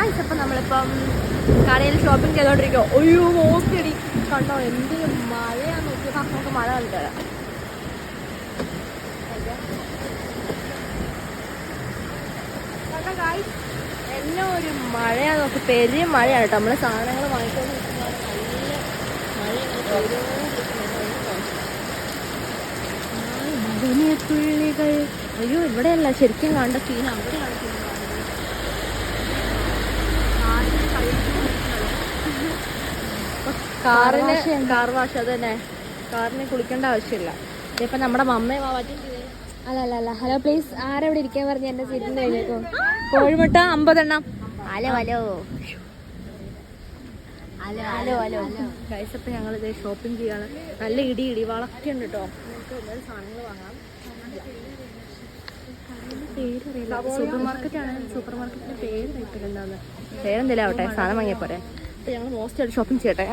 Guys, അപ്പം നമ്മളിപ്പം കടയിൽ ഷോപ്പിംഗ് ചെയ്തോണ്ടിരിക്കുവോ. ഒയ്യോ നോക്കിയടി, കണ്ടോ എന്തൊരു മഴയാന്ന് നോക്കിയപ്പോൾ നമുക്ക് മഴ കണ്ടുതരാം. കണ്ടോ ഗായ്സ്, എന്നെ ഒരു മഴയാന്ന് നോക്കി, പെരിയ മഴയാണ് കേട്ടോ. നമ്മള് സാധനങ്ങൾ വാങ്ങിക്കൊണ്ട് നിൽക്കുമ്പോൾ നല്ല പുള്ളികൾ. അയ്യോ ഇവിടെയല്ല, ശരിക്കും കണ്ട സീൻ അവിടെയാണ്. കാർ വാഷ്, അത് തന്നെ, കാറിന് കുളിക്കേണ്ട ആവശ്യമില്ല. ഇപ്പൊ നമ്മുടെ മമ്മയും അല്ല ഹലോ പ്ലീസ്, ആരെവിടെ ഇരിക്കാൻ പറഞ്ഞു എന്റെ സീറ്റിന് കഴിഞ്ഞേക്കോ. കോഴിമുട്ട 50 എണ്ണം. Hello hello hello hello hello guys, അപ്പം ഞങ്ങളിത് ഷോപ്പിംഗ് ചെയ്യാണ്. നല്ല ഇടിവാളൊക്കെ ഉണ്ട് കേട്ടോ. നമുക്ക് ഒരുപാട് സാധനങ്ങൾ വാങ്ങാം. പേരറിയില്ല, സൂപ്പർ മാർക്കറ്റാണ്. സൂപ്പർ മാർക്കറ്റിന്റെ പേര് അറിയത്തില്ല എന്താന്ന്. പേരെന്തെങ്കിലും ആവട്ടെ, സാധനം വാങ്ങിയാൽ പോരെ. അപ്പം ഞങ്ങൾ മോസ്റ്റ് ആയിട്ട് ഷോപ്പിംഗ് ചെയ്യട്ടെ.